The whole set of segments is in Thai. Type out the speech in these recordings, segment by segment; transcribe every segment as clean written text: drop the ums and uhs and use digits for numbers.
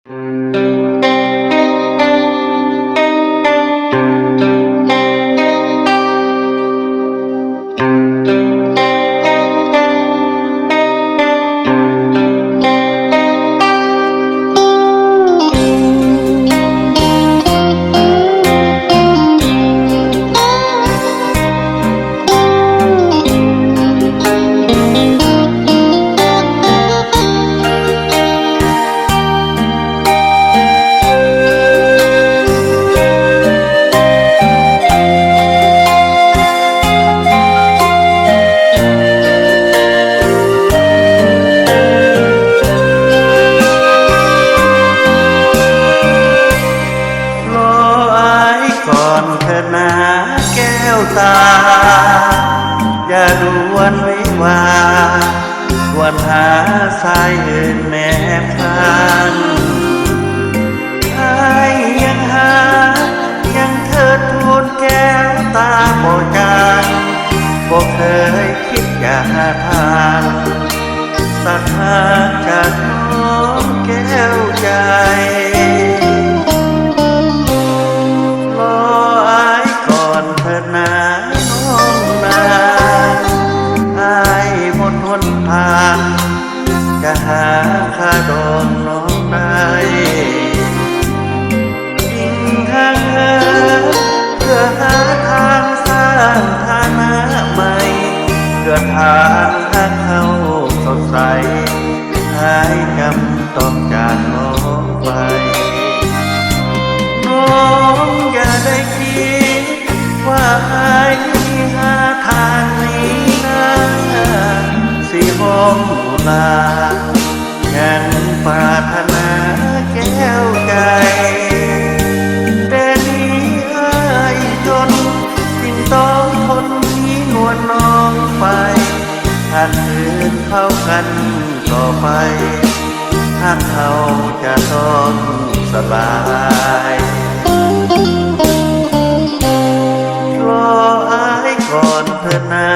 แก้วตาอย่าด่วนวิวาควรหาสายอื่นแนบพันให้ยังหายังเธอทูลแก้วตาโบจางบอกเคยคิดอยากทานสักหาจากน้องแก้วใจจะหาค่าดองน้องได้ยิ่งทางเพื่อหาทางสร้างฐานะใหม่เพื่อทางหาเขาสดใสหายกำต้องจากน้องไปน้องอย่าได้คิดว่าหายหาทางนี้นะสิหอมลายังปรารถนาแก้วใจแต่นี้อายจนสิ้นต้องทนที่นวลน้องไปหากคืนเข้ากันต่อไปหากเขาจะต้องสบายรออายก่อนเถิดนะ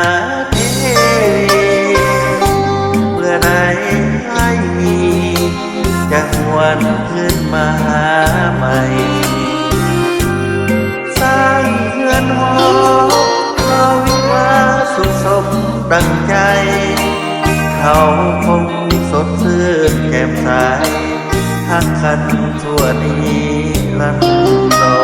จะหวนขึ้นมาหาใหม่สร้างเรือนหอเราวิวาสุขสมดังใจเขาคงสดชื่นแก้มใสหักกันทั่วนี้ลันดอ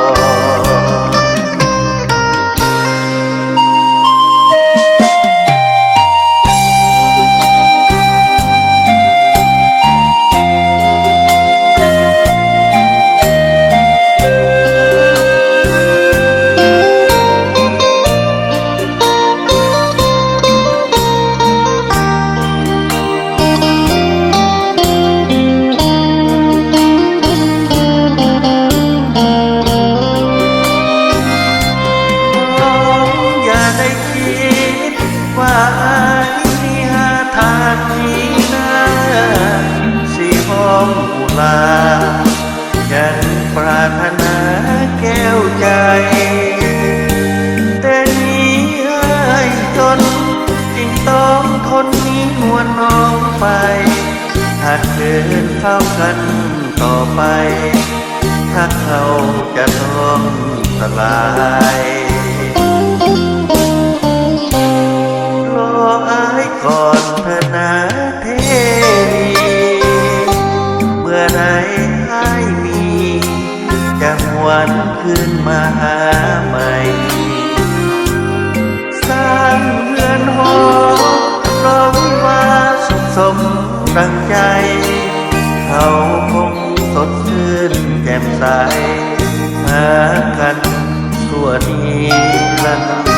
ว่าอายมีหาทางนี้นะสิหอมกุหลาบยังปรารถนาแก้วใจแต่นี้อายจนจึงต้องทนนี้นวลน้องไปหากเดินเข้ากันต่อไปถ้าเขาจะต้องสลายก่อนเธอนาเทวีเมื่อไรให้มีจะหวนขึ้นมาหาใหม่สร้างเรือนหอรอวิวาสุขสมดังใจเขาคงสดชื่นแจ่มใสหากันทั่วนี้ลัน